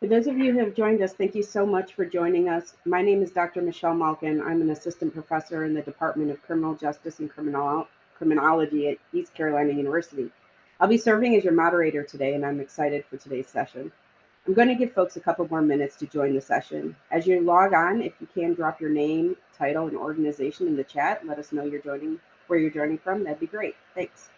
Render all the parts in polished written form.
For those of you who have joined us, thank you so much for joining us. My name is Dr. Michelle Malkin. I'm an assistant professor in the Department of Criminal Justice and Criminology at East Carolina University. I'll be serving as your moderator today, and I'm excited for today's session. I'm going to give folks a couple more minutes to join the session. As you log on, if you can drop your name, title, and organization in the chat, let us know where you're joining from. That'd be great. Thanks.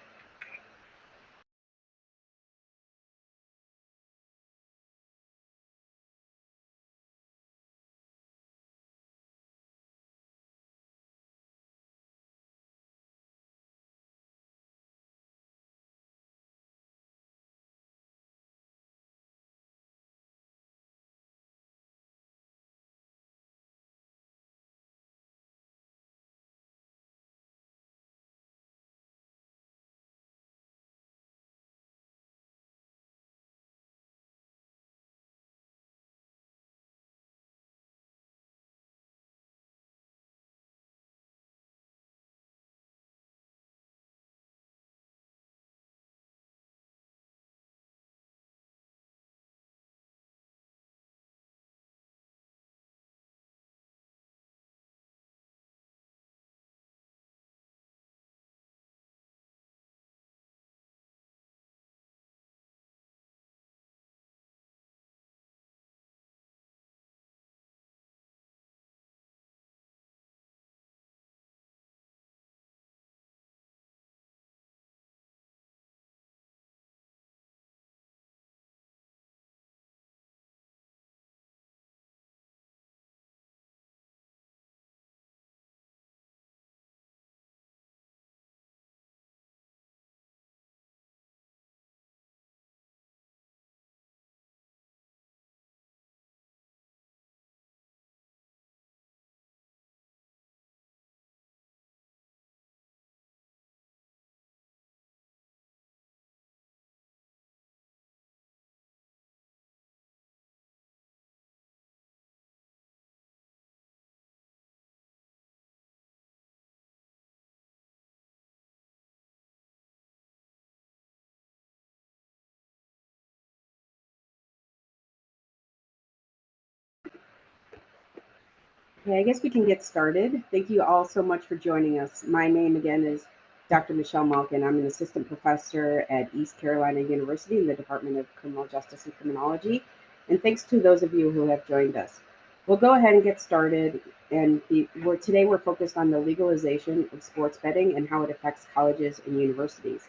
Okay, I guess we can get started. Thank you all so much for joining us. My name again is Dr. Michelle Malkin. I'm an assistant professor at East Carolina University in the Department of Criminal Justice and Criminology. And thanks to those of you who have joined us. We'll go ahead and get started. Today we're focused on the legalization of sports betting and how it affects colleges and universities.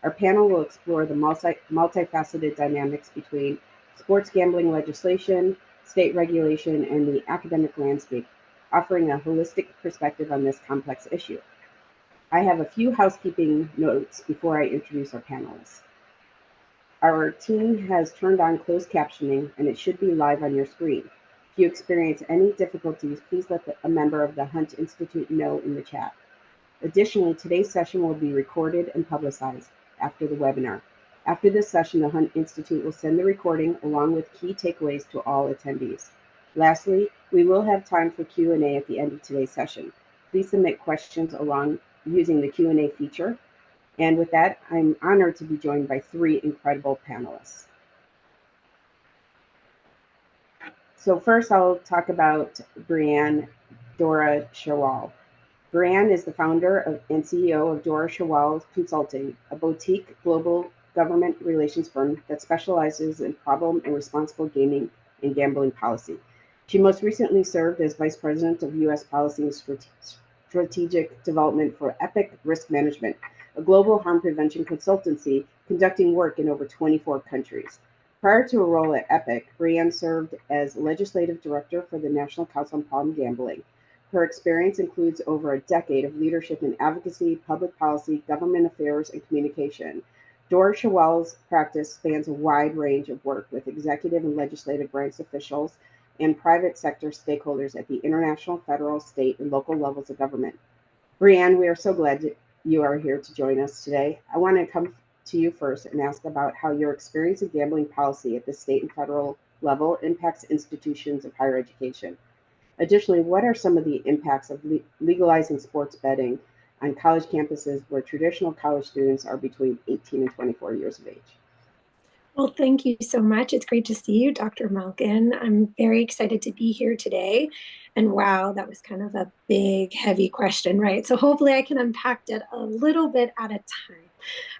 Our panel will explore the multifaceted dynamics between sports gambling legislation, state regulation, and the academic landscape, offering a holistic perspective on this complex issue. I have a few housekeeping notes before I introduce our panelists. Our team has turned on closed captioning, and it should be live on your screen. If you experience any difficulties, please let a member of the Hunt Institute know in the chat. Additionally, today's session will be recorded and publicized after the webinar. After this session, the Hunt Institute will send the recording along with key takeaways to all attendees. Lastly, we will have time for Q&A at the end of today's session. Please submit questions using the Q&A feature. And with that, I'm honored to be joined by three incredible panelists. So first, I'll talk about Brianne Dora Shawal. Brianne is the founder and CEO of Dora Shawal Consulting, a boutique global government relations firm that specializes in problem and responsible gaming and gambling policy. She most recently served as Vice President of U.S. Policy and Strategic Development for Epic Risk Management, a global harm prevention consultancy conducting work in over 24 countries. Prior to her role at Epic, Brianne served as Legislative Director for the National Council on Problem Gambling. Her experience includes over a decade of leadership in advocacy, public policy, government affairs, and communication. Dora Shawal's practice spans a wide range of work with executive and legislative branch officials and private sector stakeholders at the international, federal, state, and local levels of government. Brianne, we are so glad that you are here to join us today. I want to come to you first and ask about how your experience in gambling policy at the state and federal level impacts institutions of higher education. Additionally, what are some of the impacts of legalizing sports betting on college campuses where traditional college students are between 18 and 24 years of age? Well, thank you so much. It's great to see you, Dr. Malkin. I'm very excited to be here today. And wow, that was kind of a big, heavy question, right? So hopefully I can unpack it a little bit at a time.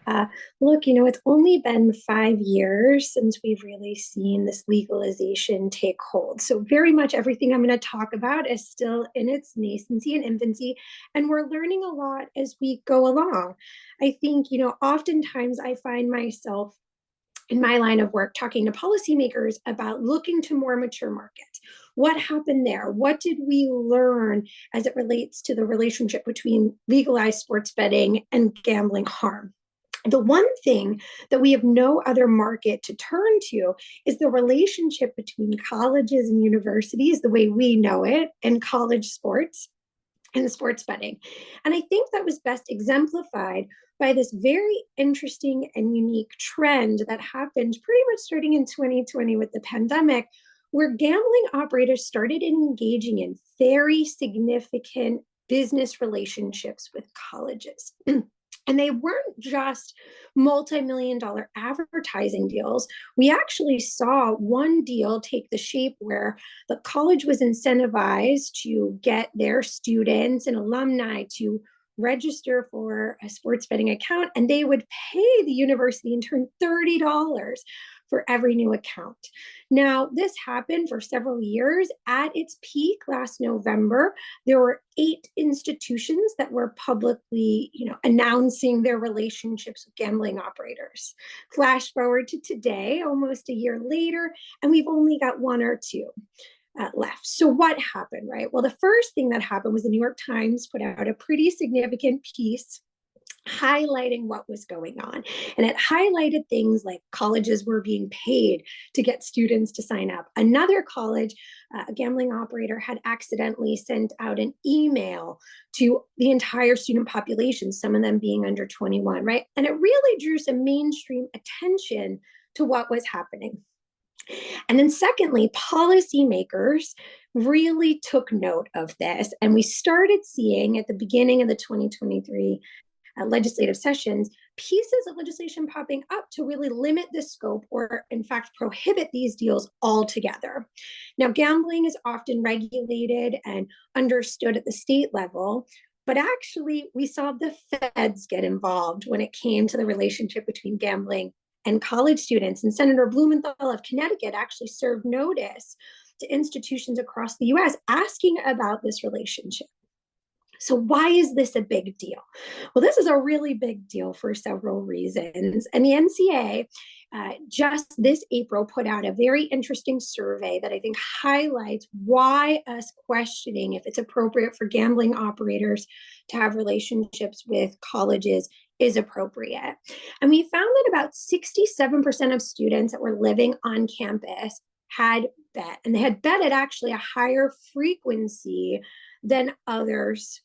Uh, Look, it's only been 5 years since we've really seen this legalization take hold. So very much everything I'm going to talk about is still in its nascency and infancy, and we're learning a lot as we go along. I think, oftentimes I find myself in my line of work talking to policymakers about looking to more mature markets. What happened there? What did we learn as it relates to the relationship between legalized sports betting and gambling harm? The one thing that we have no other market to turn to is the relationship between colleges and universities, the way we know it, and college sports and sports betting. And I think that was best exemplified by this very interesting and unique trend that happened pretty much starting in 2020 with the pandemic, where gambling operators started engaging in very significant business relationships with colleges. And they weren't just multi-million dollar advertising deals. We actually saw one deal take the shape where the college was incentivized to get their students and alumni to register for a sports betting account, and they would pay the university in turn $30 for every new account. Now, this happened for several years. At its peak last November, there were 8 institutions that were publicly, announcing their relationships with gambling operators. Flash forward to today, almost a year later, and we've only got one or two left. So what happened, right? Well, the first thing that happened was the New York Times put out a pretty significant piece highlighting what was going on. And it highlighted things like colleges were being paid to get students to sign up. Another college, a gambling operator, had accidentally sent out an email to the entire student population, some of them being under 21, right? And it really drew some mainstream attention to what was happening. And then, secondly, policymakers really took note of this. And we started seeing at the beginning of the 2023 legislative sessions, pieces of legislation popping up to really limit the scope or, in fact, prohibit these deals altogether. Now, gambling is often regulated and understood at the state level, but actually, we saw the feds get involved when it came to the relationship between gambling and college students. And Senator Blumenthal of Connecticut actually served notice to institutions across the US asking about this relationship. So, why is this a big deal? Well, this is a really big deal for several reasons. And the NCAA just this April put out a very interesting survey that I think highlights why us questioning if it's appropriate for gambling operators to have relationships with colleges is appropriate. And we found that about 67% of students that were living on campus had bet, and they had bet at actually a higher frequency than others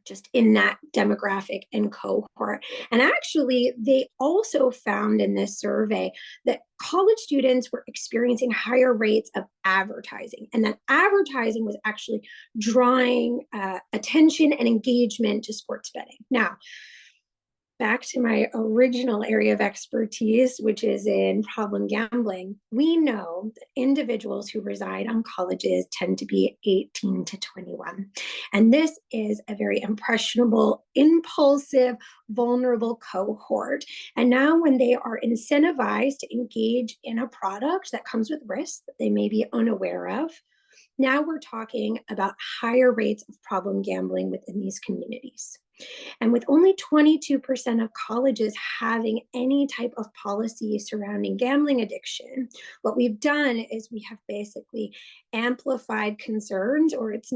just in that demographic and cohort. And actually, they also found in this survey that college students were experiencing higher rates of advertising, and that advertising was actually drawing attention and engagement to sports betting. Now, back to my original area of expertise, which is in problem gambling, we know that individuals who reside on colleges tend to be 18 to 21. And this is a very impressionable, impulsive, vulnerable cohort. And now, when they are incentivized to engage in a product that comes with risks that they may be unaware of, now we're talking about higher rates of problem gambling within these communities. And with only 22% of colleges having any type of policy surrounding gambling addiction, what we've done is we have basically amplified concerns, or it's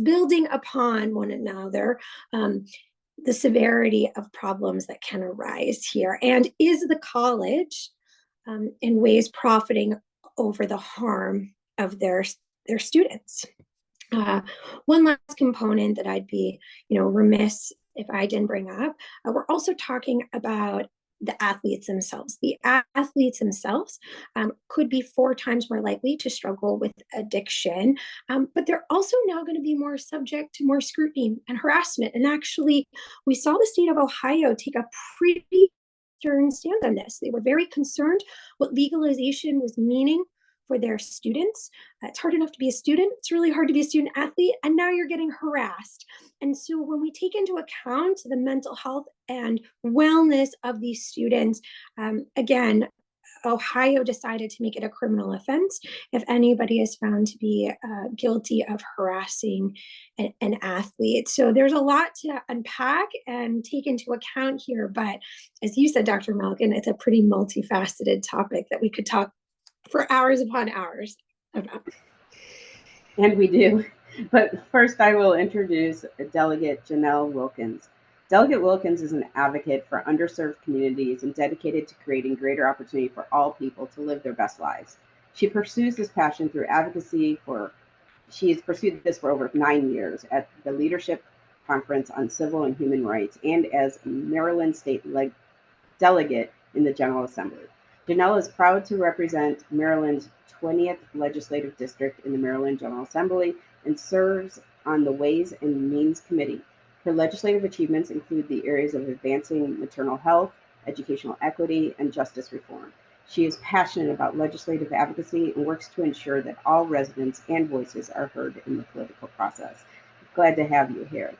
building upon one another. The severity of problems that can arise here. And is the college in ways profiting over the harm of their students? One last component that I'd be, remiss if I didn't bring up, we're also talking about the athletes themselves. The athletes themselves could be 4 times more likely to struggle with addiction, but they're also now going to be more subject to more scrutiny and harassment. And actually, we saw the state of Ohio take a pretty Western stance on this. They were very concerned what legalization was meaning for their students. It's hard enough to be a student. It's really hard to be a student athlete. And now you're getting harassed. And so when we take into account the mental health and wellness of these students, again, Ohio decided to make it a criminal offense if anybody is found to be guilty of harassing an athlete. So there's a lot to unpack and take into account here. But as you said, Dr. Malkin, it's a pretty multifaceted topic that we could talk for hours upon hours about. And we do. But first, I will introduce Delegate Janelle Wilkins. Delegate Wilkins is an advocate for underserved communities and dedicated to creating greater opportunity for all people to live their best lives. She pursues this passion through advocacy for, she has pursued this for over 9 years at the Leadership Conference on Civil and Human Rights and as Maryland State delegate in the General Assembly. Janelle is proud to represent Maryland's 20th Legislative District in the Maryland General Assembly and serves on the Ways and Means Committee. Her legislative achievements include the areas of advancing maternal health, educational equity, and justice reform. She is passionate about legislative advocacy and works to ensure that all residents and voices are heard in the political process. Glad to have you here.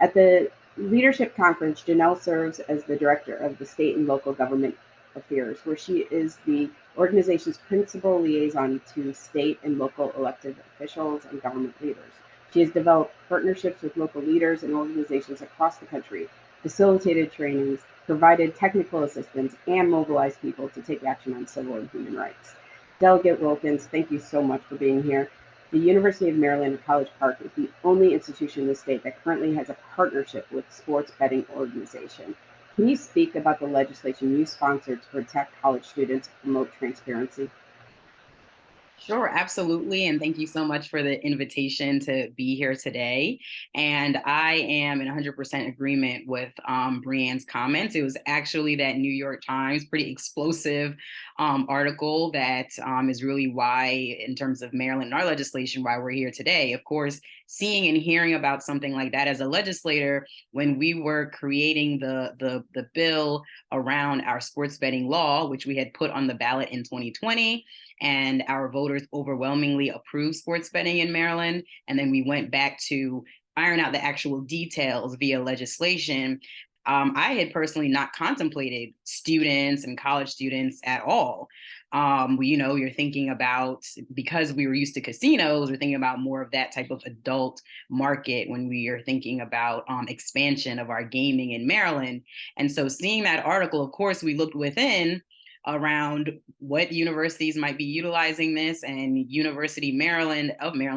At the Leadership Conference, Janelle serves as the director of the State and Local Government Affairs, where she is the organization's principal liaison to state and local elected officials and government leaders. She has developed partnerships with local leaders and organizations across the country, facilitated trainings, provided technical assistance, and mobilized people to take action on civil and human rights. Delegate Wilkins, thank you so much for being here. The University of Maryland at College Park is the only institution in the state that currently has a partnership with sports betting organization. Can you speak about the legislation you sponsored to protect college students and promote transparency? Sure, absolutely. And thank you so much for the invitation to be here today. And I am in 100% agreement with Brianne's comments. It was actually that New York Times, pretty explosive article that is really why, in terms of Maryland and our legislation, why we're here today. Of course, seeing and hearing about something like that as a legislator, when we were creating the bill around our sports betting law, which we had put on the ballot in 2020, and our voters overwhelmingly approved sports betting in Maryland. And then we went back to iron out the actual details via legislation. I had personally not contemplated students and college students at all. You're thinking about, because we were used to casinos, we're thinking about more of that type of adult market when we are thinking about expansion of our gaming in Maryland. And so seeing that article, of course, we looked within around what universities might be utilizing this, and University of Maryland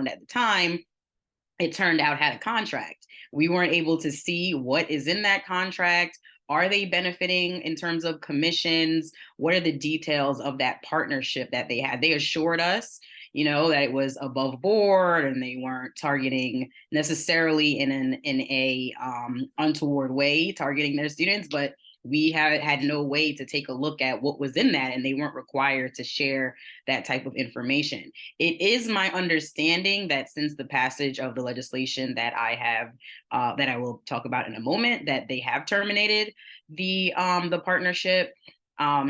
at the time, it turned out had a contract. We weren't able to see what is in that contract. Are they benefiting in terms of commissions? What are the details of that partnership that they had? They assured us, that it was above board and they weren't targeting necessarily in a untoward way targeting their students, but we had no way to take a look at what was in that, and they weren't required to share that type of information. It is my understanding that since the passage of the legislation that I will talk about in a moment, that they have terminated the partnership.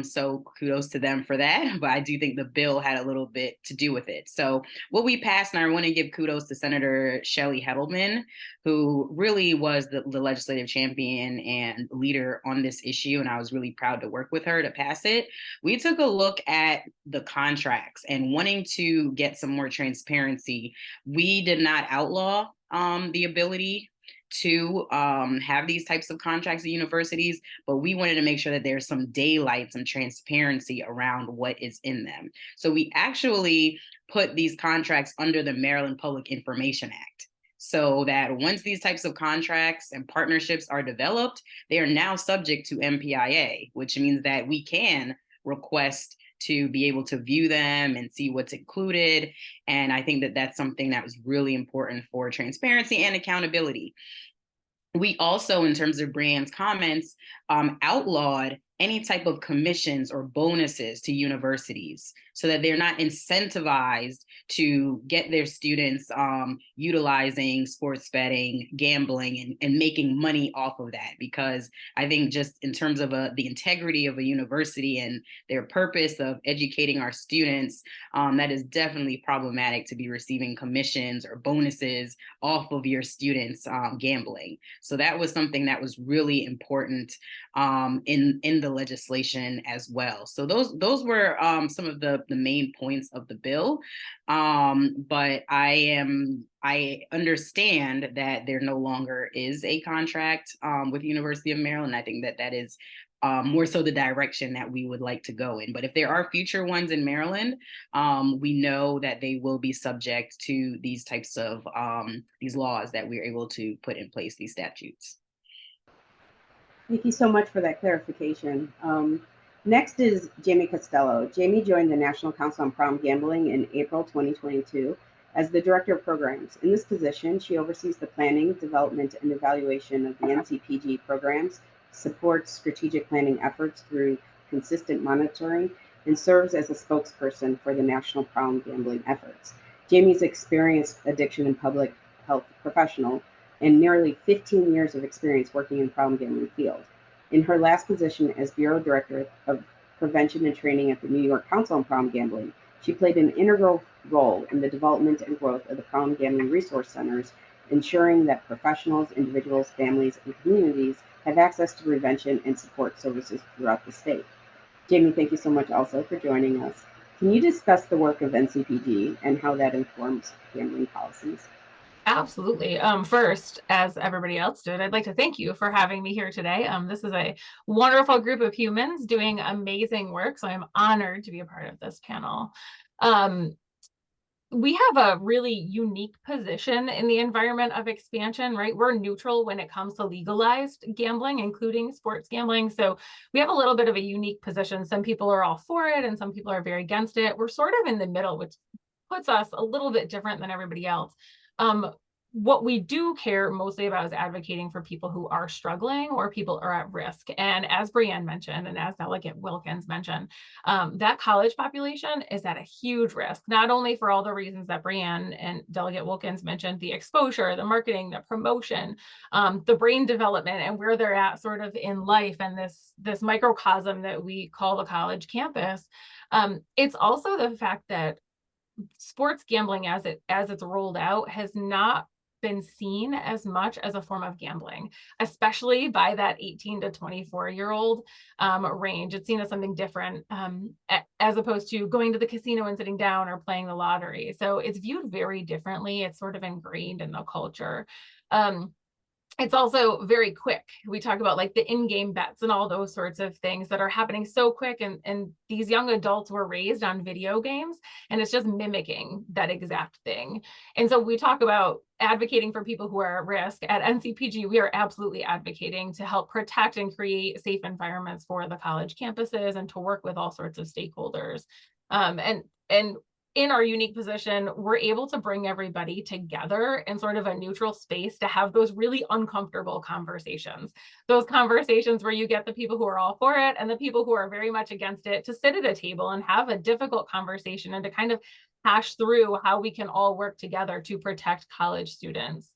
So kudos to them for that. But I do think the bill had a little bit to do with it. So what we passed, and I want to give kudos to Senator Shelley Heddleman, who really was the legislative champion and leader on this issue. And I was really proud to work with her to pass it. We took a look at the contracts and wanting to get some more transparency. We did not outlaw the ability to have these types of contracts at universities, but we wanted to make sure that there's some daylight, some transparency around what is in them. So we actually put these contracts under the Maryland Public Information Act, so that once these types of contracts and partnerships are developed, they are now subject to MPIA, which means that we can request to be able to view them and see what's included. And I think that that's something that was really important for transparency and accountability. We also, in terms of Brianne's comments, outlawed any type of commissions or bonuses to universities. so that they're not incentivized to get their students utilizing sports betting, gambling, and making money off of that. Because I think just in terms of the integrity of a university and their purpose of educating our students, that is definitely problematic to be receiving commissions or bonuses off of your students gambling. So that was something that was really important in the legislation as well. So those were some of the main points of the bill. But I understand that there no longer is a contract with University of Maryland. I think that is more so the direction that we would like to go in. But if there are future ones in Maryland, we know that they will be subject to these types of these laws that we're able to put in place, these statutes. Thank you so much for that clarification. Next is Jamie Costello. Jamie joined the National Council on Problem Gambling in April 2022 as the Director of Programs. In this position, she oversees the planning, development, and evaluation of the NCPG programs, supports strategic planning efforts through consistent monitoring, and serves as a spokesperson for the national problem gambling efforts. Jamie's experienced addiction and public health professional and nearly 15 years of experience working in the problem gambling field. In her last position as Bureau Director of Prevention and Training at the New York Council on Problem Gambling, she played an integral role in the development and growth of the problem gambling resource centers, ensuring that professionals, individuals, families, and communities have access to prevention and support services throughout the state. Jamie, thank you so much also for joining us. Can you discuss the work of NCPG and how that informs gambling policies? Absolutely. First, as everybody else did, I'd like to thank you for having me here today. This is a wonderful group of humans doing amazing work, so I'm honored to be a part of this panel. We have a really unique position in the environment of expansion, right? We're neutral when it comes to legalized gambling, including sports gambling. So we have a little bit of a unique position. Some people are all for it and some people are very against it. We're sort of in the middle, which puts us a little bit different than everybody else. What we do care mostly about is advocating for people who are struggling or people are at risk. And as Brianne mentioned, and as Delegate Wilkins mentioned, that college population is at a huge risk, not only for all the reasons that Brianne and Delegate Wilkins mentioned, the exposure, the marketing, the promotion, the brain development, and where they're at sort of in life, and this microcosm that we call the college campus. It's also the fact that sports gambling as it's rolled out has not been seen as much as a form of gambling, especially by that 18 to 24-year-old range. It's seen as something different as opposed to going to the casino and sitting down or playing the lottery. So it's viewed very differently. It's sort of ingrained in the culture. It's also very quick. We talk about like the in-game bets and all those sorts of things that are happening so quick. And these young adults were raised on video games, and it's just mimicking that exact thing. And so we talk about advocating for people who are at risk. At NCPG, we are absolutely advocating to help protect and create safe environments for the college campuses and to work with all sorts of stakeholders. And in our unique position, we're able to bring everybody together in sort of a neutral space to have those really uncomfortable conversations. Those conversations where you get the people who are all for it and the people who are very much against it to sit at a table and have a difficult conversation and to kind of hash through how we can all work together to protect college students.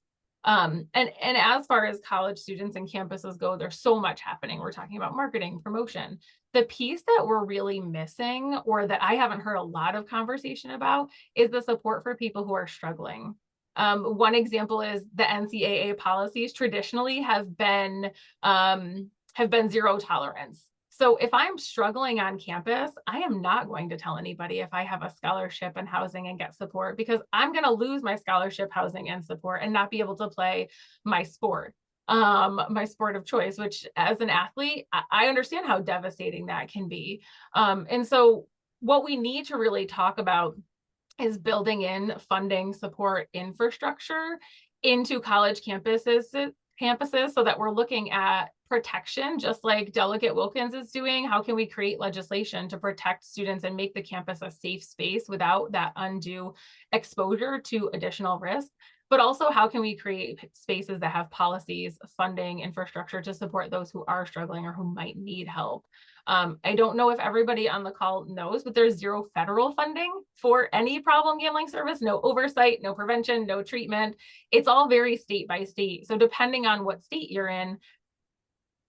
And as far as college students and campuses go, there's so much happening. We're talking about marketing, promotion. The piece that we're really missing, or that I haven't heard a lot of conversation about, is the support for people who are struggling. One example is the NCAA policies traditionally have been zero tolerance. So if I'm struggling on campus, I am not going to tell anybody if I have a scholarship and housing and get support, because I'm going to lose my scholarship, housing, and support and not be able to play my sport of choice, which as an athlete, I understand how devastating that can be. And so what we need to really talk about is building in funding, support, infrastructure into college campuses so that we're looking at protection, just like Delegate Wilkins is doing. How can we create legislation to protect students and make the campus a safe space without that undue exposure to additional risk? but also how can we create spaces that have policies, funding, infrastructure to support those who are struggling or who might need help. I don't know if everybody on the call knows, but there's zero federal funding for any problem gambling service, no oversight, no prevention, no treatment. It's all very state by state. So depending on what state you're in,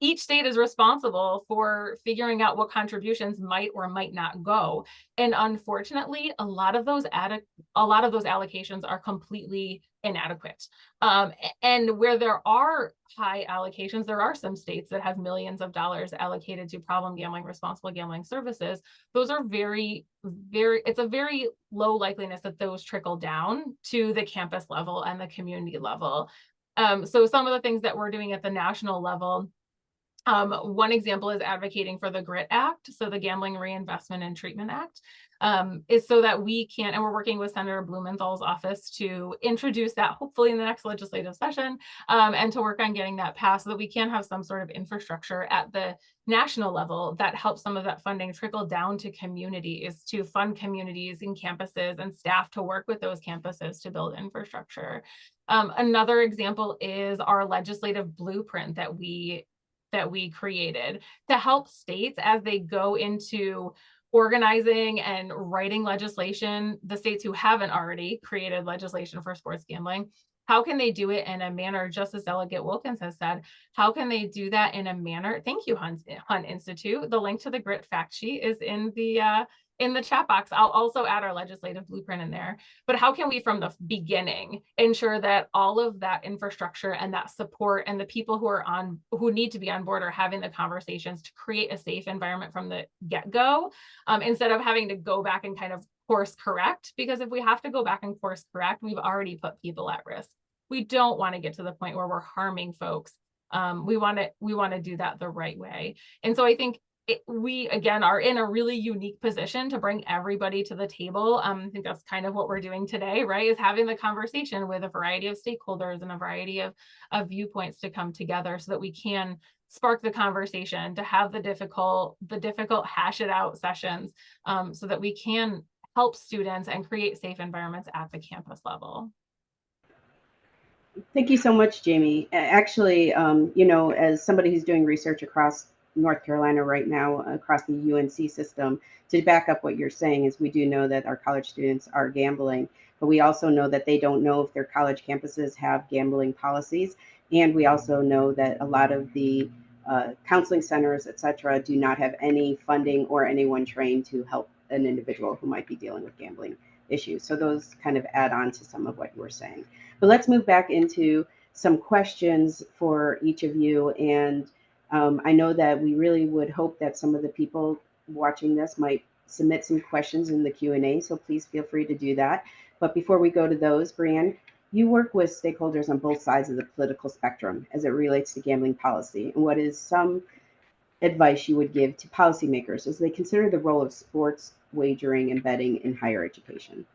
each state is responsible for figuring out what contributions might or might not go. And unfortunately, a lot of those allocations are completely inadequate. And where there are high allocations, there are some states that have millions of dollars allocated to problem gambling, responsible gambling services. Those are it's a very low likeliness that those trickle down to the campus level and the community level. So some of the things that we're doing at the national level, one example is advocating for the GRIT Act, so the Gambling Reinvestment and Treatment Act, is so that we can, and we're working with Senator Blumenthal's office to introduce that hopefully in the next legislative session, and to work on getting that passed so that we can have some sort of infrastructure at the national level that helps some of that funding trickle down to communities, to fund communities and campuses and staff to work with those campuses to build infrastructure. Another example is our legislative blueprint that we created to help states as they go into organizing and writing legislation, the states who haven't already created legislation for sports gambling, how can they do it in a manner, just as Delegate Wilkins has said, how can they do that in a manner? Thank you, Hunt Institute. The link to the GRIT fact sheet is in the chat box. I'll also add our legislative blueprint in there. But how can we, from the beginning, ensure that all of that infrastructure and that support and the people who need to be on board are having the conversations to create a safe environment from the get-go, instead of having to go back and kind of course correct? Because if we have to go back and course correct, we've already put people at risk. We don't want to get to the point where we're harming folks. We want to do that the right way. And so I think we, again, are in a really unique position to bring everybody to the table. I think that's kind of what we're doing today, right? Is having the conversation with a variety of stakeholders and a variety of viewpoints to come together so that we can spark the conversation, to have the difficult hash it out sessions, so that we can help students and create safe environments at the campus level. Thank you so much, Jamie. Actually, as somebody who's doing research across North Carolina right now, across the UNC system, to back up what you're saying is we do know that our college students are gambling, but we also know that they don't know if their college campuses have gambling policies. And we also know that a lot of the counseling centers, et cetera, do not have any funding or anyone trained to help an individual who might be dealing with gambling issues. So those kind of add on to some of what you were saying. But let's move back into some questions for each of you. And I know that we really would hope that some of the people watching this might submit some questions in the Q&A, so please feel free to do that. But before we go to those, Brianne, you work with stakeholders on both sides of the political spectrum as it relates to gambling policy. And what is some advice you would give to policymakers as they consider the role of sports wagering and betting in higher education?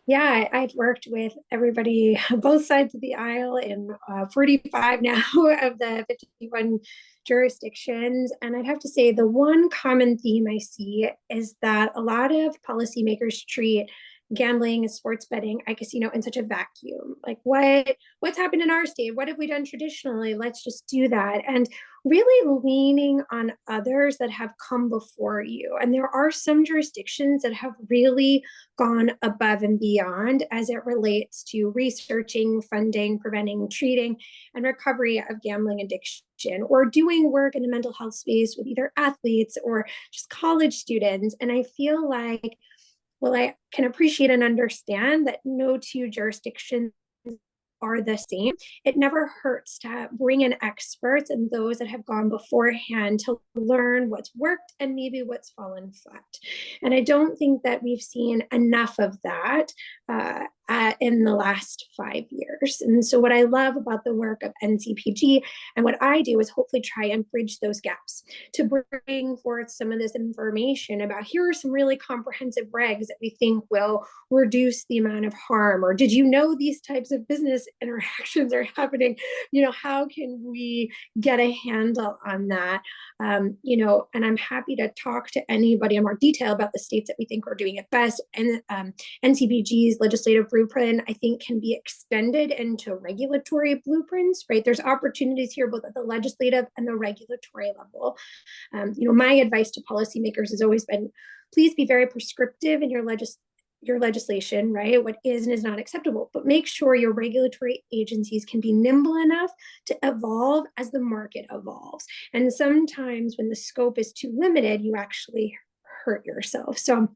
Yeah, I've worked with everybody, both sides of the aisle in 45 now of the 51 jurisdictions. And I'd have to say the one common theme I see is that a lot of policymakers treat gambling and sports betting, iCasino, in such a vacuum. Like what's happened in our state? What have we done traditionally? Let's just do that. And really leaning on others that have come before you. And there are some jurisdictions that have really gone above and beyond as it relates to researching, funding, preventing, treating, and recovery of gambling addiction, or doing work in the mental health space with either athletes or just college students. And I feel like, well, I can appreciate and understand that no two jurisdictions are the same. It never hurts to bring in experts and those that have gone beforehand to learn what's worked and maybe what's fallen flat. And I don't think that we've seen enough of that in the last 5 years. And so what I love about the work of NCPG and what I do is hopefully try and bridge those gaps to bring forth some of this information about here are some really comprehensive regs that we think will reduce the amount of harm, or did you know these types of business interactions are happening? How can we get a handle on that? And I'm happy to talk to anybody in more detail about the states that we think are doing it best, and NCPG's legislative blueprint, I think, can be extended into regulatory blueprints, right? There's opportunities here both at the legislative and the regulatory level. My advice to policymakers has always been, please be very prescriptive in your legislation, right? What is and is not acceptable, but make sure your regulatory agencies can be nimble enough to evolve as the market evolves. And sometimes when the scope is too limited, you actually hurt yourself. So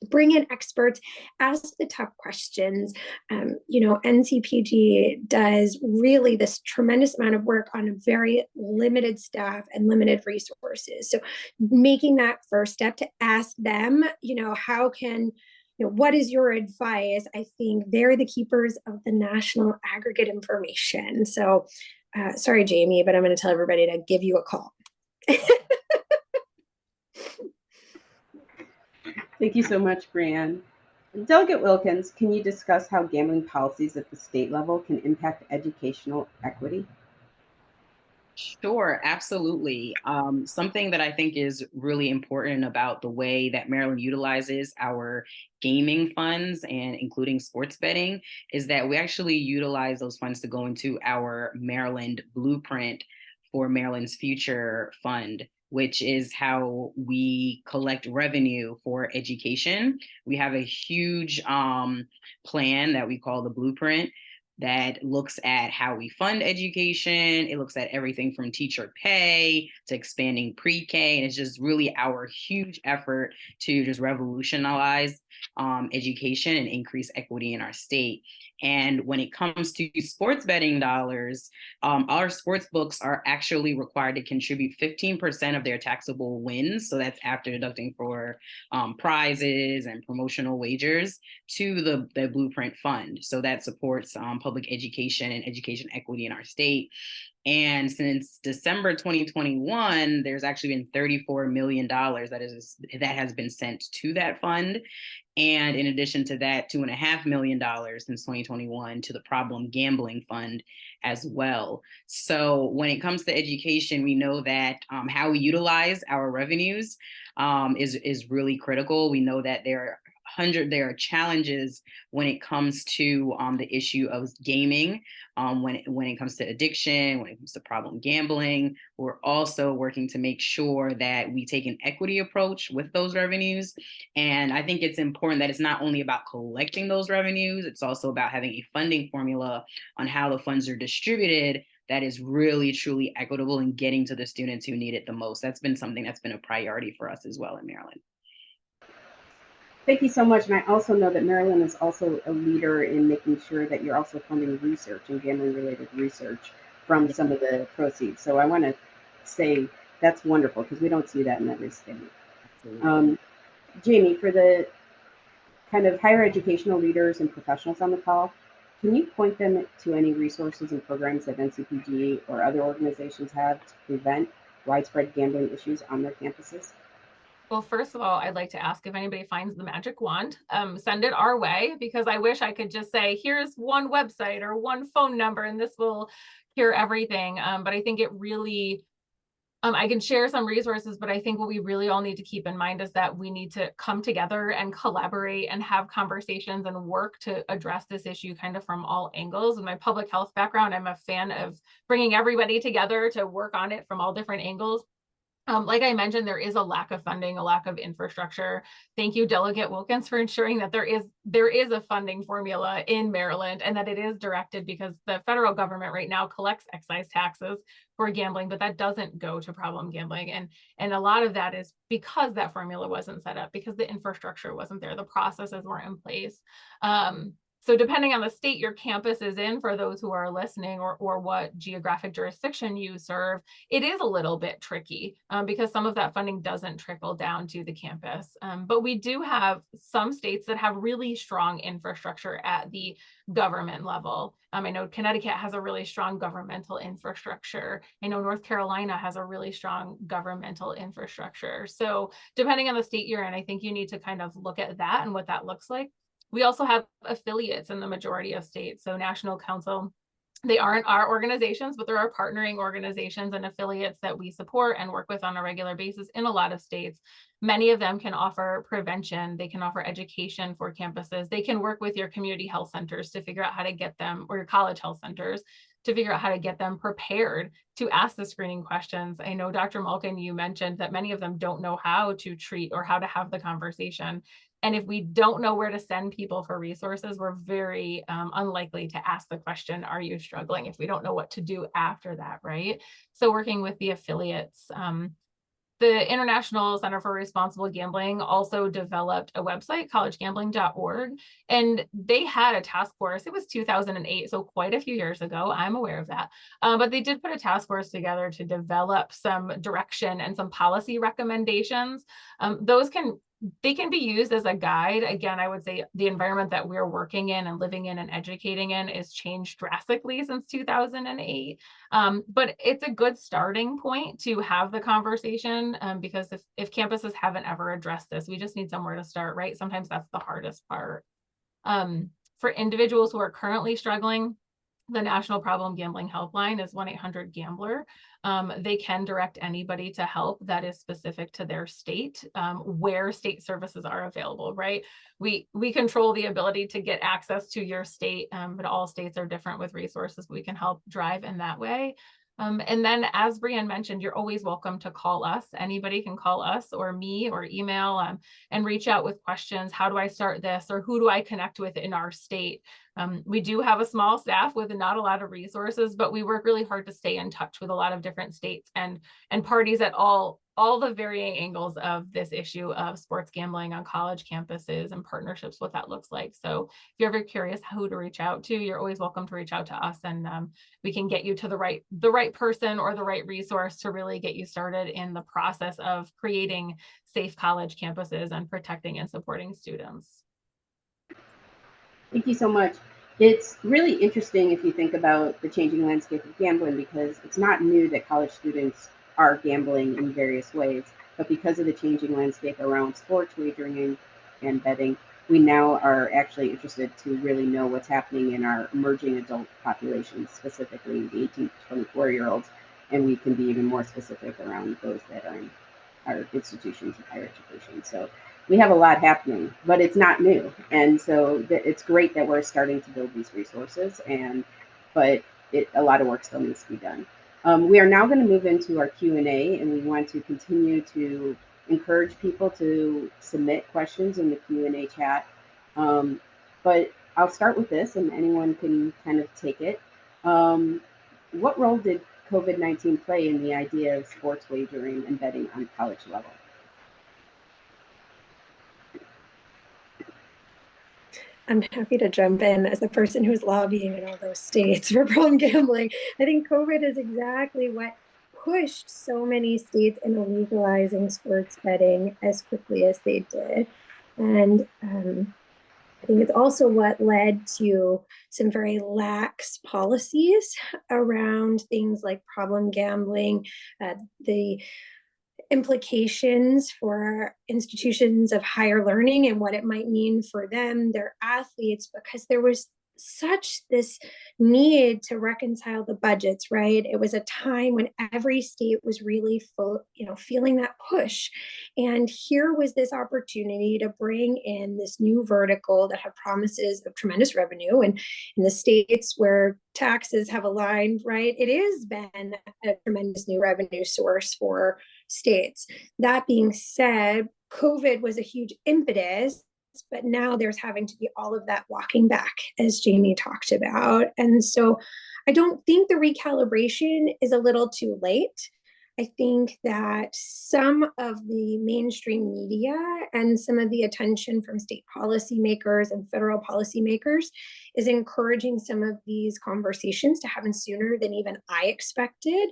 bring in experts, ask the tough questions. NCPG does really this tremendous amount of work on a very limited staff and limited resources. So making that first step to ask them, what is your advice? I think they're the keepers of the national aggregate information. So sorry, Jamie, but I'm going to tell everybody to give you a call. Thank you so much, Brianne. Delegate Wilkins, can you discuss how gambling policies at the state level can impact educational equity? Sure, absolutely. Something that I think is really important about the way that Maryland utilizes our gaming funds and including sports betting is that we actually utilize those funds to go into our Maryland blueprint for Maryland's future fund, which is how we collect revenue for education. We have a huge plan that we call the blueprint that looks at how we fund education. It looks at everything from teacher pay to expanding pre-K. And it's just really our huge effort to just revolutionize education and increase equity in our state. And when it comes to sports betting dollars, our sports books are actually required to contribute 15% of their taxable wins. So that's after deducting for prizes and promotional wagers to the Blueprint Fund. So that supports public education and education equity in our state. And since December 2021, there's actually been $34 million that has been sent to that fund. And in addition to that, $2.5 million since 2021 to the Problem Gambling Fund as well. So when it comes to education, we know that how we utilize our revenues is really critical. We know that there are challenges when it comes to the issue of gaming, when it comes to addiction, when it comes to problem gambling. We're also working to make sure that we take an equity approach with those revenues. And I think it's important that it's not only about collecting those revenues, it's also about having a funding formula on how the funds are distributed that is really, truly equitable and getting to the students who need it the most. That's been something that's been a priority for us as well in Maryland. Thank you so much. And I also know that Maryland is also a leader in making sure that you're also funding research and gambling-related research from some of the proceeds. So I want to say that's wonderful because we don't see that in every state. Jamie, for the kind of higher educational leaders and professionals on the call, can you point them to any resources and programs that NCPG or other organizations have to prevent widespread gambling issues on their campuses? Well, first of all, I'd like to ask if anybody finds the magic wand, send it our way, because I wish I could just say, here's one website or one phone number and this will cure everything. But I think it really, I can share some resources, but I think what we really all need to keep in mind is that we need to come together and collaborate and have conversations and work to address this issue kind of from all angles. In my public health background, I'm a fan of bringing everybody together to work on it from all different angles. Like I mentioned, there is a lack of funding, a lack of infrastructure. Thank you, Delegate Wilkins, for ensuring that there is a funding formula in Maryland and that it is directed, because the federal government right now collects excise taxes for gambling, but that doesn't go to problem gambling. And a lot of that is because that formula wasn't set up, because the infrastructure wasn't there, the processes weren't in place. So depending on the state your campus is in, for those who are listening, or what geographic jurisdiction you serve, it is a little bit tricky because some of that funding doesn't trickle down to the campus. But we do have some states that have really strong infrastructure at the government level. I know Connecticut has a really strong governmental infrastructure. I know North Carolina has a really strong governmental infrastructure. So depending on the state you're in, I think you need to kind of look at that and what that looks like. We also have affiliates in the majority of states. So National Council They aren't our organizations, but there are partnering organizations and affiliates that we support and work with on a regular basis in a lot of states. Many of them can offer prevention. They can offer education for campuses. They can work with your community health centers to figure out how to get them, or your college health centers, to figure out how to get them prepared to ask the screening questions. I know, Dr. Malkin, you mentioned that many of them don't know how to treat or how to have the conversation. And if we don't know where to send people for resources, we're very unlikely to ask the question, are you struggling, if we don't know what to do after that, right? So working with the affiliates, the International Center for Responsible Gambling also developed a website, collegegambling.org, and they had a task force. It was 2008, so quite a few years ago. I'm aware of that. But they did put a task force together to develop some direction and some policy recommendations. They can be used as a guide. Again, I would say the environment that we're working in and living in and educating in is changed drastically since 2008. But it's a good starting point to have the conversation, because if campuses haven't ever addressed this, we just need somewhere to start, right? Sometimes that's the hardest part. For individuals who are currently struggling, the National Problem Gambling Helpline is 1-800-GAMBLER. They can direct anybody to help that is specific to their state, where state services are available, right? We control the ability to get access to your state, but all states are different with resources. We can help drive in that way. And then, as Brianne mentioned, you're always welcome to call us. Anybody can call us or me or email and reach out with questions. How do I start this? Or who do I connect with in our state? We do have a small staff with not a lot of resources, but we work really hard to stay in touch with a lot of different states and parties at all the varying angles of this issue of sports gambling on college campuses and partnerships, what that looks like. So if you're ever curious who to reach out to, you're always welcome to reach out to us, and we can get you to the right person or the right resource to really get you started in the process of creating safe college campuses and protecting and supporting students. Thank you so much. It's really interesting if you think about the changing landscape of gambling, because it's not new that college students are gambling in various ways, but because of the changing landscape around sports wagering and betting, we now are actually interested to really know what's happening in our emerging adult population, specifically the 18 to 24-year-olds, and we can be even more specific around those that are in our institutions of higher education. So we have a lot happening, but it's not new. And so it's great that we're starting to build these resources, but a lot of work still needs to be done. We are now going to move into our Q&A, and we want to continue to encourage people to submit questions in the Q&A chat. But I'll start with this, and anyone can kind of take it. What role did COVID-19 play in the idea of sports wagering and betting on college level? I'm happy to jump in as the person who's lobbying in all those states for problem gambling. I think COVID is exactly what pushed so many states into legalizing sports betting as quickly as they did. And I think it's also what led to some very lax policies around things like problem gambling, the implications for institutions of higher learning and what it might mean for them, their athletes, because there was such this need to reconcile the budgets, right? It was a time when every state was really full, feeling that push. And here was this opportunity to bring in this new vertical that had promises of tremendous revenue. And in the states where taxes have aligned, right, it has been a tremendous new revenue source for states. That being said, COVID was a huge impetus, but now there's having to be all of that walking back, as Jamie talked about. And so I don't think the recalibration is a little too late. I think that some of the mainstream media and some of the attention from state policymakers and federal policymakers is encouraging some of these conversations to happen sooner than even I expected.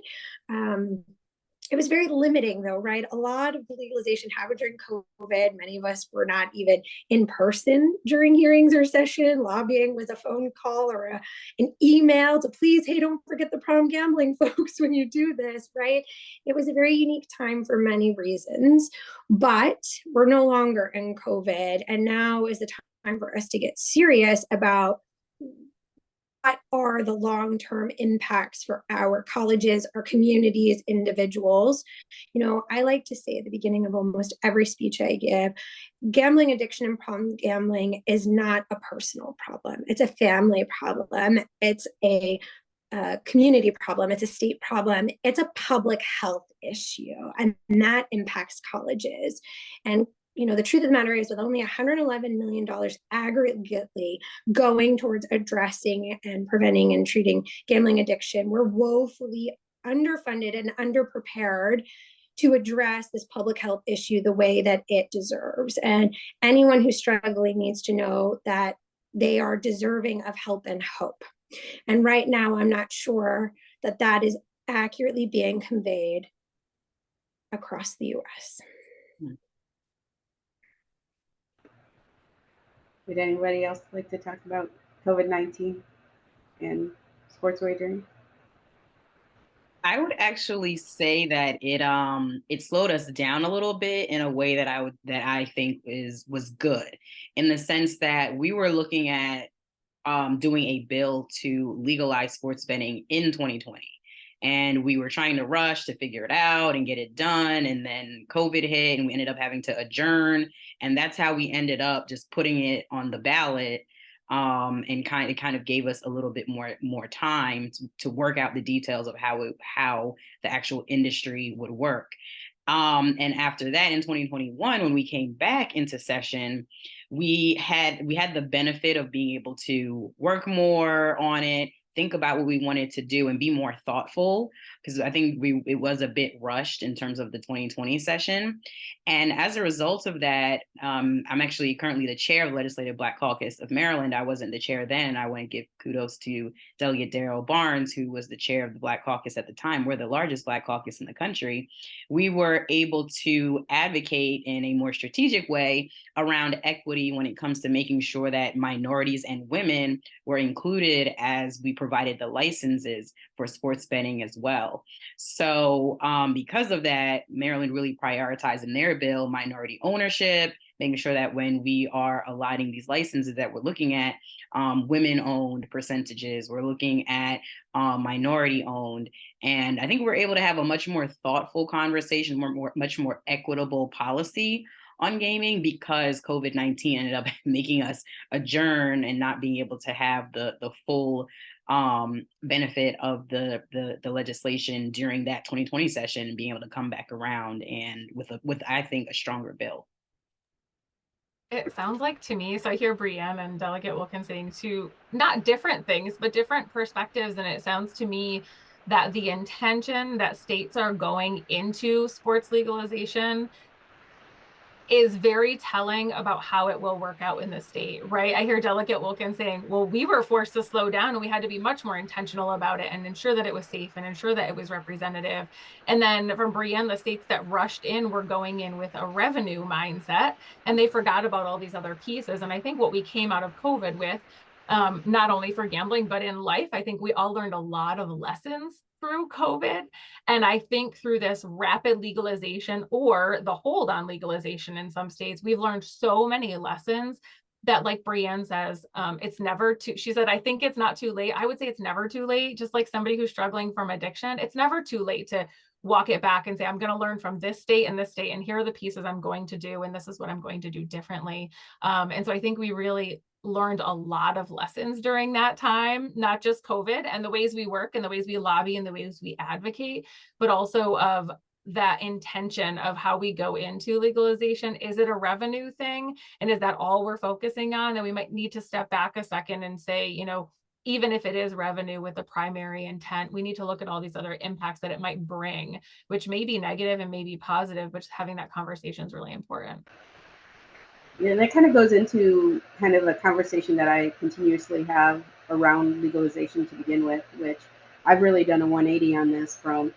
It was very limiting, though, right? A lot of the legalization happened during COVID. Many of us were not even in person during hearings or session. Lobbying was a phone call or an email to please, hey, don't forget the problem gambling folks when you do this, right? It was a very unique time for many reasons, but we're no longer in COVID. And now is the time for us to get serious about are the long-term impacts for our colleges, our communities, individuals? You know, I like to say at the beginning of almost every speech I give, gambling addiction and problem gambling is not a personal problem. It's a family problem. It's a community problem. It's a state problem. It's a public health issue, and that impacts colleges. And you know, the truth of the matter is, with only $111 million aggregately going towards addressing and preventing and treating gambling addiction, we're woefully underfunded and underprepared to address this public health issue the way that it deserves. And anyone who's struggling needs to know that they are deserving of help and hope. And right now, I'm not sure that that is accurately being conveyed across the US. Would anybody else like to talk about COVID-19 and sports wagering? I would actually say that it slowed us down a little bit in a way that I think was good, in the sense that we were looking at doing a bill to legalize sports betting in 2020. And we were trying to rush to figure it out and get it done. And then COVID hit and we ended up having to adjourn. And that's how we ended up just putting it on the ballot. And it kind of gave us a little bit more time to work out the details of how the actual industry would work. And after that, in 2021, when we came back into session, we had the benefit of being able to work more on it, think about what we wanted to do, and be more thoughtful, because I think it was a bit rushed in terms of the 2020 session. And as a result of that, I'm actually currently the chair of the Legislative Black Caucus of Maryland. I wasn't the chair then. I want to give kudos to Delegate Darrell Barnes, who was the chair of the Black Caucus at the time. We're the largest Black caucus in the country. We were able to advocate in a more strategic way around equity when it comes to making sure that minorities and women were included as we provided the licenses for sports betting as well. So because of that, Maryland really prioritized in their bill minority ownership, making sure that when we are allotting these licenses that we're looking at women-owned percentages, we're looking at minority-owned. And I think we're able to have a much more thoughtful conversation, much more equitable policy on gaming, because COVID-19 ended up making us adjourn and not being able to have the full benefit of the legislation during that 2020 session, and being able to come back around and with I think a stronger bill. It sounds like to me, so I hear Brienne and Delegate Wilkins saying two, not different things, but different perspectives. And it sounds to me that the intention that states are going into sports legalization is very telling about how it will work out in the state, right? I hear Delegate Wilkins saying, well, we were forced to slow down and we had to be much more intentional about it and ensure that it was safe and ensure that it was representative. And then from Brienne, the states that rushed in were going in with a revenue mindset and they forgot about all these other pieces. And I think what we came out of COVID with, not only for gambling, but in life, I think we all learned a lot of lessons through COVID. And I think through this rapid legalization or the hold on legalization in some states, we've learned so many lessons that, like Brienne says, it's never too, she said, I think it's not too late. I would say it's never too late. Just like somebody who's struggling from addiction, it's never too late to walk it back and say, I'm going to learn from this state and this state, and here are the pieces I'm going to do, and this is what I'm going to do differently. And so I think we really learned a lot of lessons during that time, not just COVID and the ways we work and the ways we lobby and the ways we advocate, but also of that intention of how we go into legalization. Is it a revenue thing? And is that all we're focusing on? And we might need to step back a second and say, you know, even if it is revenue with the primary intent, we need to look at all these other impacts that it might bring, which may be negative and may be positive, but having that conversation is really important. Yeah, and that kind of goes into kind of a conversation that I continuously have around legalization to begin with, which I've really done a 180 on this from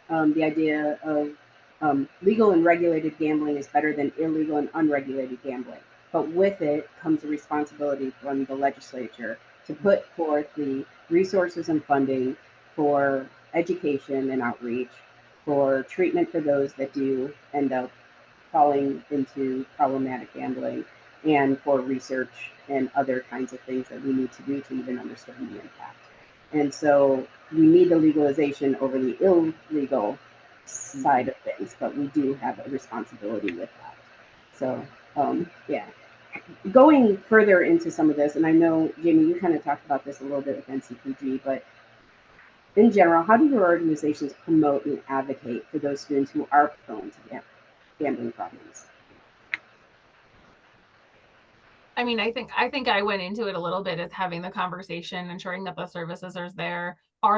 the idea of legal and regulated gambling is better than illegal and unregulated gambling. But with it comes a responsibility from the legislature to put forth the resources and funding for education and outreach, for treatment for those that do end up falling into problematic gambling, and for research and other kinds of things that we need to do to even understand the impact. And so we need the legalization over the illegal side of things, but we do have a responsibility with that. So, yeah. Going further into some of this, and I know, Jamie, you kind of talked about this a little bit with NCPG, but in general, how do your organizations promote and advocate for those students who are prone to gambling problems? I mean, I think I went into it a little bit as having the conversation, ensuring that the services are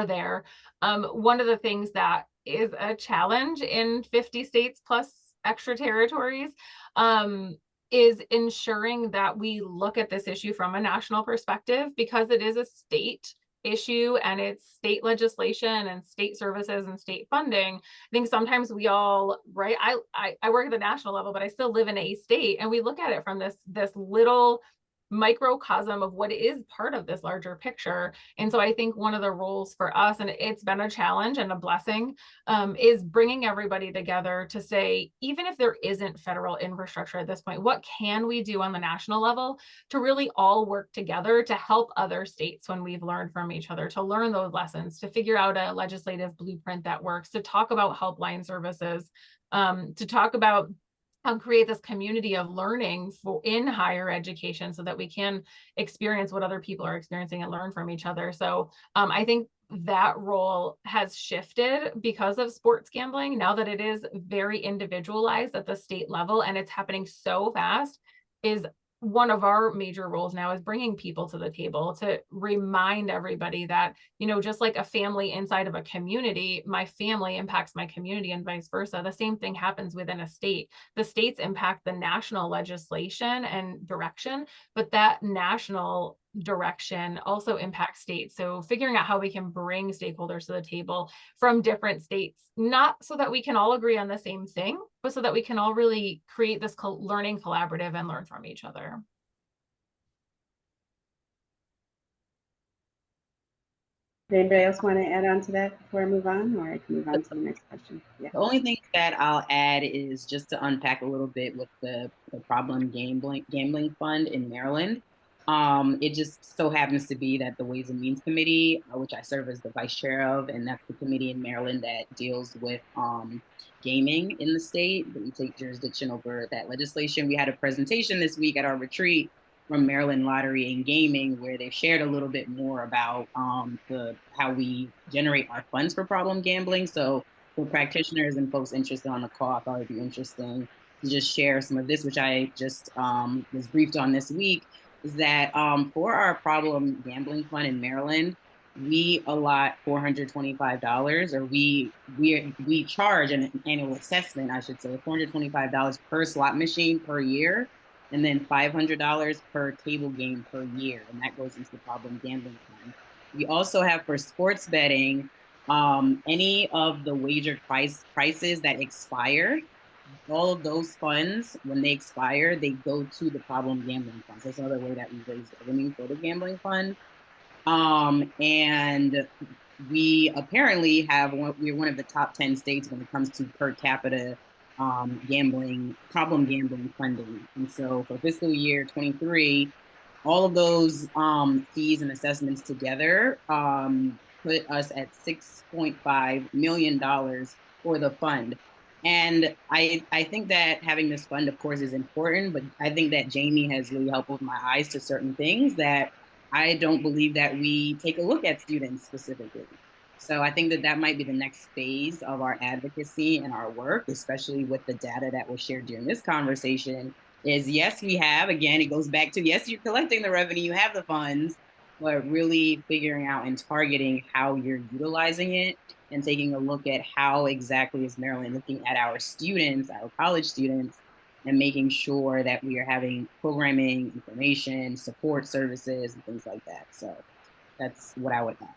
there. One of the things that is a challenge in 50 states plus extra territories is ensuring that we look at this issue from a national perspective, because it is a state issue and it's state legislation and state services and state funding. I think sometimes we all, right, I work at the national level, but I still live in a state, and we look at it from this little microcosm of what is part of this larger picture. And so I think one of the roles for us, and it's been a challenge and a blessing, is bringing everybody together to say, even if there isn't federal infrastructure at this point, what can we do on the national level to really all work together to help other states when we've learned from each other, to learn those lessons, to figure out a legislative blueprint that works, to talk about helpline services, to talk about create this community of learning in higher education so that we can experience what other people are experiencing and learn from each other. So I think that role has shifted because of sports gambling, now that it is very individualized at the state level and it's happening so fast. Is one of our major roles now is bringing people to the table to remind everybody that, just like a family inside of a community, my family impacts my community and vice versa. The same thing happens within a state. The states impact the national legislation and direction, but that national direction also impacts states. So figuring out how we can bring stakeholders to the table from different states, not so that we can all agree on the same thing, but so that we can all really create this learning collaborative and learn from each other. Does anybody else want to add on to that before I move on, or I can move on to the next question? Yeah. The only thing that I'll add is just to unpack a little bit with the problem gambling fund in Maryland. It just so happens to be that the Ways and Means Committee, which I serve as the vice chair of, and that's the committee in Maryland that deals with gaming in the state, that we take jurisdiction over that legislation. We had a presentation this week at our retreat from Maryland Lottery and Gaming, where they shared a little bit more about how we generate our funds for problem gambling. So for practitioners and folks interested on the call, I thought it'd be interesting to just share some of this, which I just was briefed on this week, is that for our problem gambling fund in Maryland, we allot $425, or we charge an annual assessment, I should say, $425 per slot machine per year, and then $500 per table game per year, and that goes into the problem gambling fund. We also have for sports betting, any of the wagered prices that expire, all of those funds, when they expire, they go to the problem gambling fund. So that's another way that we raise revenue for the gambling fund. And we apparently we're one of the top 10 states when it comes to per capita problem gambling funding. And so for fiscal year 23, all of those fees and assessments together put us at $6.5 million for the fund. And I think that having this fund, of course, is important, but I think that Jamie has really helped with my eyes to certain things that I don't believe that we take a look at students specifically. So I think that that might be the next phase of our advocacy and our work, especially with the data that was shared during this conversation, is yes, we have, again, it goes back to, yes, you're collecting the revenue, you have the funds, but really figuring out and targeting how you're utilizing it and taking a look at how exactly is Maryland looking at our students, our college students, and making sure that we are having programming, information, support services, and things like that. So that's what I would add.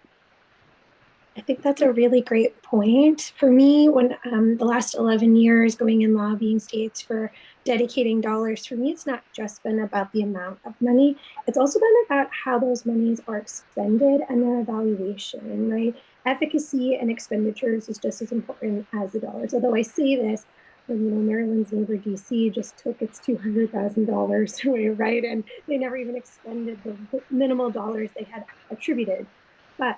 I think that's a really great point. For me, when the last 11 years going and lobbying states for dedicating dollars, for me, it's not just been about the amount of money. It's also been about how those monies are expended and their evaluation, right? Efficacy and expenditures is just as important as the dollars. Although I say this, Maryland's neighbor DC just took its $200,000 away, right? And they never even expended the minimal dollars they had attributed. But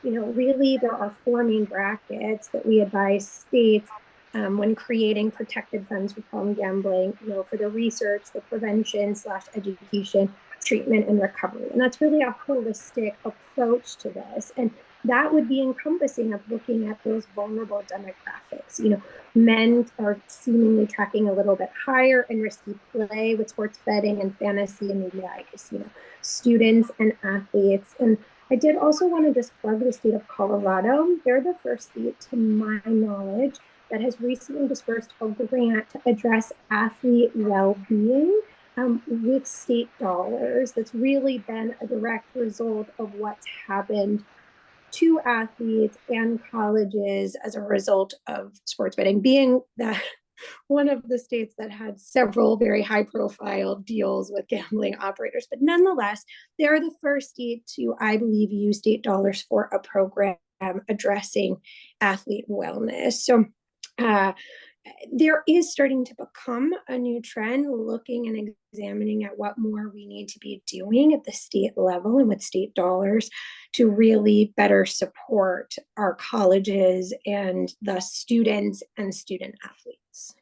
really there are four main brackets that we advise states when creating protected funds for problem gambling, for the research, the prevention / education, treatment, and recovery. And that's really a holistic approach to this. And that would be encompassing of looking at those vulnerable demographics. Men are seemingly tracking a little bit higher in risky play with sports betting and fantasy and maybe iCasino. Students and athletes. And I did also want to just plug the state of Colorado. They're the first state, to my knowledge, that has recently dispersed a grant to address athlete well-being with state dollars. That's really been a direct result of what's happened to athletes and colleges as a result of sports betting, being that one of the states that had several very high profile deals with gambling operators. But nonetheless, they're the first state to, I believe, use state dollars for a program addressing athlete wellness. So there is starting to become a new trend, looking and examining at what more we need to be doing at the state level and with state dollars to really better support our colleges and the students and student athletes.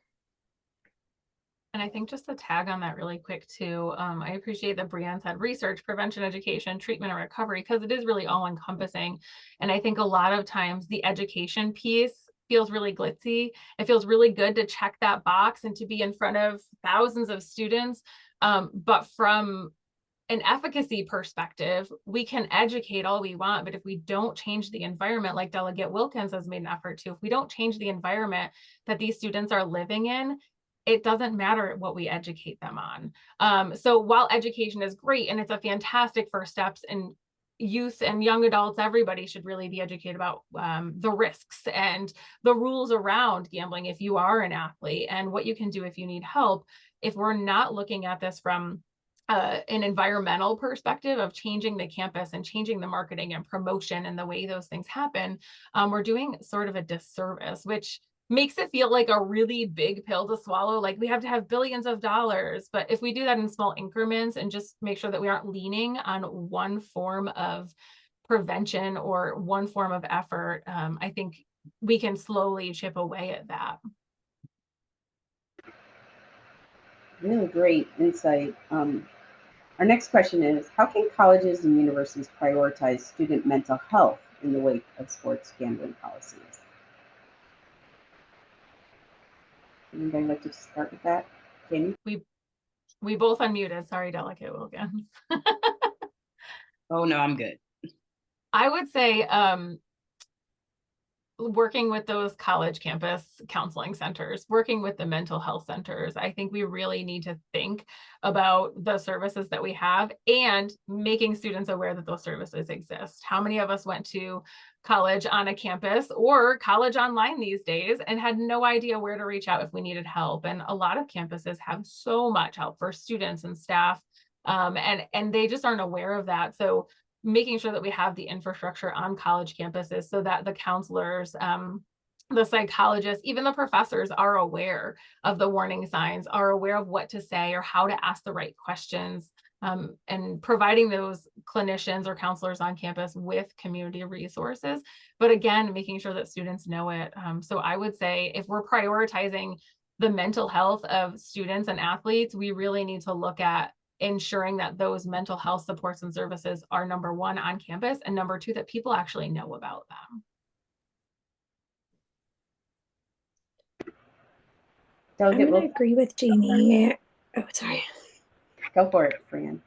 And I think just to tag on that really quick too, I appreciate that Brianne said research, prevention, education, treatment, and recovery, because it is really all encompassing. And I think a lot of times the education piece feels really glitzy. It feels really good to check that box and to be in front of thousands of students. But from an efficacy perspective, we can educate all we want, but if we don't change the environment, like Delegate Wilkins has made an effort to, if we don't change the environment that these students are living in, it doesn't matter what we educate them on. So while education is great and it's a fantastic first steps, in youth and young adults, everybody should really be educated about the risks and the rules around gambling if you are an athlete, and what you can do if you need help. If we're not looking at this from an environmental perspective of changing the campus and changing the marketing and promotion and the way those things happen, we're doing sort of a disservice, which makes it feel like a really big pill to swallow. Like we have to have billions of dollars, but if we do that in small increments and just make sure that we aren't leaning on one form of prevention or one form of effort, I think we can slowly chip away at that. Really great insight. Our next question is, how can colleges and universities prioritize student mental health in the wake of sports gambling policies? Anybody like to start with that? Jamie? We both unmuted. Sorry, Delegate Wilkins. Oh, no, I'm good. I would say working with those college campus counseling centers, working with the mental health centers, I think we really need to think about the services that we have and making students aware that those services exist. How many of us went to college on a campus or college online these days and had no idea where to reach out if we needed help? And a lot of campuses have so much help for students and staff, and they just aren't aware of that. So making sure that we have the infrastructure on college campuses so that the counselors, the psychologists, even the professors are aware of the warning signs, are aware of what to say or how to ask the right questions, and providing those clinicians or counselors on campus with community resources. But again, making sure that students know it. So I would say if we're prioritizing the mental health of students and athletes, we really need to look at ensuring that those mental health supports and services are, number one, on campus, and number two, that people actually know about them. I'm going to agree with Jamie. Oh, sorry. Go for it, Fran.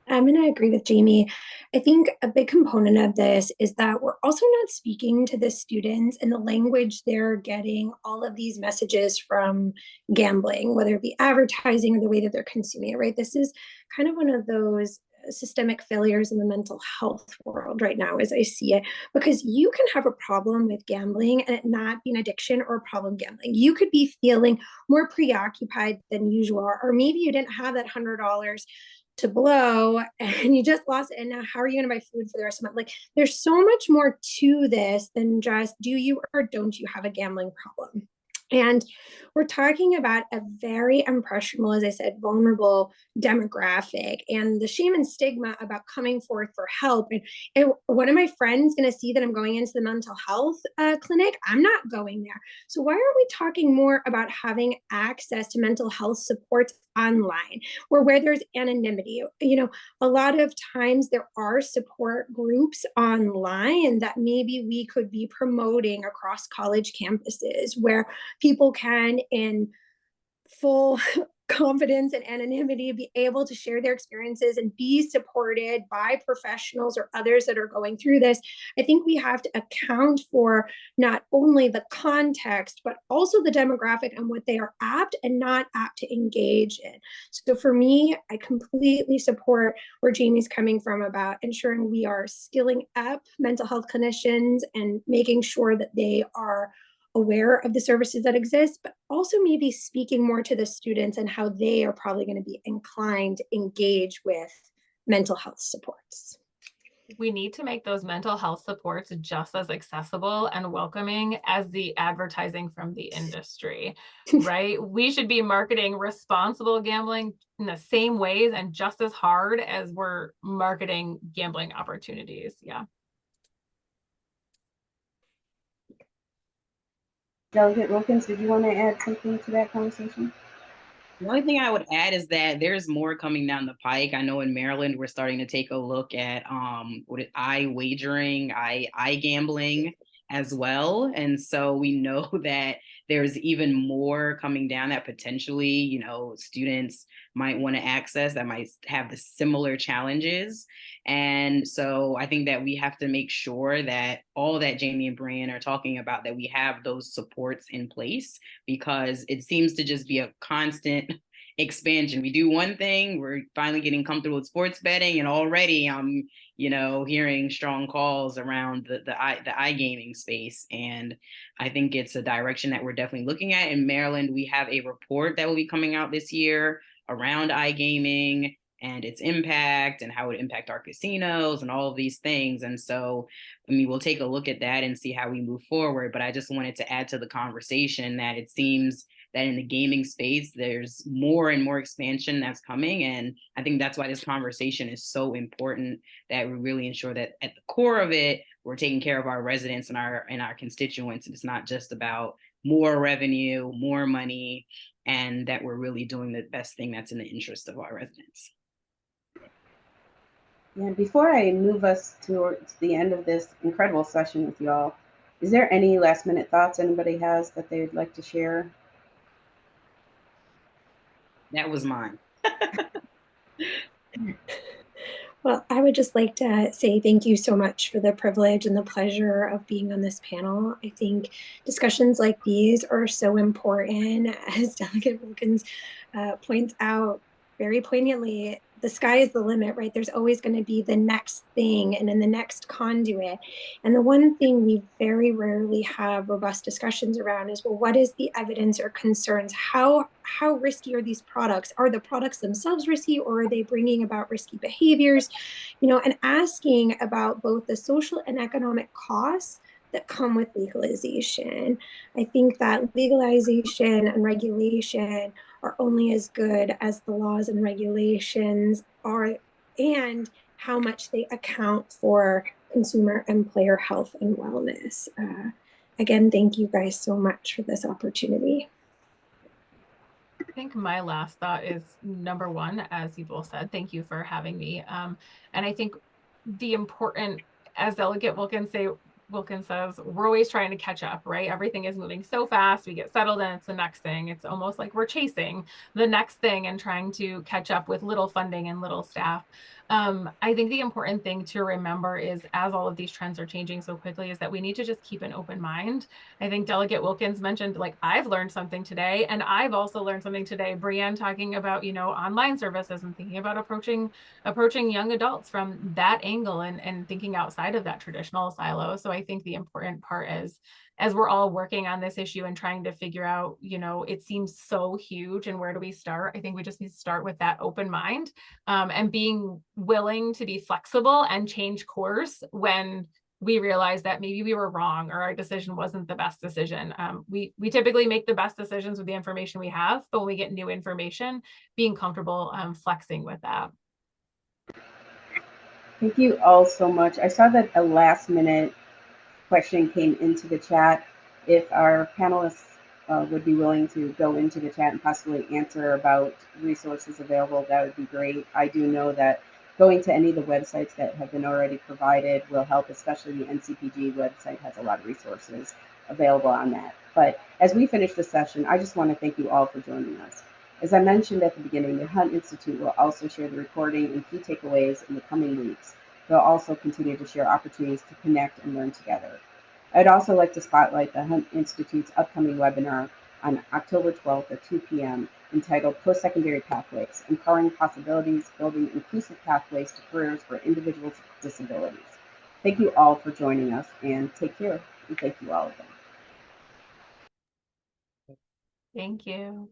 I'm going to agree with Jamie. I think a big component of this is that we're also not speaking to the students in the language they're getting all of these messages from gambling, whether it be advertising or the way that they're consuming it, right? This is kind of one of those systemic failures in the mental health world right now, as I see it, because you can have a problem with gambling and it not be an addiction or problem gambling. You could be feeling more preoccupied than usual, or maybe you didn't have that $100 to blow and you just lost it, and now how are you going to buy food for the rest of the month? Like, there's so much more to this than just do you or don't you have a gambling problem. And we're talking about a very impressionable, as I said, vulnerable demographic, and the shame and stigma about coming forth for help. And one of my friends going to see that I'm going into the mental health clinic. I'm not going there. So why are we talking more about having access to mental health supports online, or where there's anonymity? A lot of times there are support groups online that maybe we could be promoting across college campuses, where people can, in full confidence and anonymity, be able to share their experiences and be supported by professionals or others that are going through this. I think we have to account for not only the context, but also the demographic and what they are apt and not apt to engage in. So for me, I completely support where Jamie's coming from about ensuring we are skilling up mental health clinicians and making sure that they are aware of the services that exist, but also maybe speaking more to the students and how they are probably going to be inclined to engage with mental health supports. We need to make those mental health supports just as accessible and welcoming as the advertising from the industry, right? We should be marketing responsible gambling in the same ways and just as hard as we're marketing gambling opportunities. Yeah. Delegate Wilkins, did you want to add something to that conversation? The only thing I would add is that there's more coming down the pike. I know in Maryland, we're starting to take a look at iGambling as well. And so we know that there's even more coming down that potentially, students might want to access that might have the similar challenges. And so I think that we have to make sure that all that Jamie and Brian are talking about, that we have those supports in place, because it seems to just be a constant expansion. We do one thing, we're finally getting comfortable with sports betting, and already I'm, hearing strong calls around the iGaming space. And I think it's a direction that we're definitely looking at. In Maryland, we have a report that will be coming out this year around iGaming and its impact and how it impact our casinos and all of these things. And so, we'll take a look at that and see how we move forward. But I just wanted to add to the conversation that it seems that in the gaming space, there's more and more expansion that's coming. And I think that's why this conversation is so important, that we really ensure that at the core of it, we're taking care of our residents and our constituents. And it's not just about more revenue, more money, and that we're really doing the best thing that's in the interest of our residents. Yeah, before I move us towards the end of this incredible session with y'all, is there any last minute thoughts anybody has that they would like to share? That was mine. Well, I would just like to say thank you so much for the privilege and the pleasure of being on this panel. I think discussions like these are so important. As Delegate Wilkins points out very poignantly, the sky is the limit, right? There's always going to be the next thing and then the next conduit. And the one thing we very rarely have robust discussions around is, well, what is the evidence or concerns? How risky are these products? Are the products themselves risky, or are they bringing about risky behaviors? And asking about both the social and economic costs that come with legalization. I think that legalization and regulation are only as good as the laws and regulations are, and how much they account for consumer and player health and wellness. Again, thank you guys so much for this opportunity. I think my last thought is, number one, as you both said, thank you for having me. And I think the important, as Delegate Wilkins says, we're always trying to catch up, right? Everything is moving so fast. We get settled and it's the next thing. It's almost like we're chasing the next thing and trying to catch up with little funding and little staff. I think the important thing to remember is, as all of these trends are changing so quickly, is that we need to just keep an open mind. I think Delegate Wilkins mentioned, like, I've learned something today, and I've also learned something today. Brianne talking about, online services and thinking about approaching young adults from that angle and thinking outside of that traditional silo. So I think the important part is, as we're all working on this issue and trying to figure out, it seems so huge, and where do we start? I think we just need to start with that open mind, and being willing to be flexible and change course when we realized that maybe we were wrong or our decision wasn't the best decision. We typically make the best decisions with the information we have, but when we get new information, being comfortable flexing with that. Thank you all so much. I saw that a last minute question came into the chat. If our panelists would be willing to go into the chat and possibly answer about resources available, that would be great. I do know that going to any of the websites that have been already provided will help, especially the NCPG website has a lot of resources available on that. But as we finish the session, I just want to thank you all for joining us. As I mentioned at the beginning, the Hunt Institute will also share the recording and key takeaways in the coming weeks. They'll also continue to share opportunities to connect and learn together. I'd also like to spotlight the Hunt Institute's upcoming webinar on October 12th at 2 p.m. entitled Postsecondary Pathways, Empowering Possibilities, Building Inclusive Pathways to Careers for Individuals with Disabilities. Thank you all for joining us, and take care, and thank you all again. Thank you.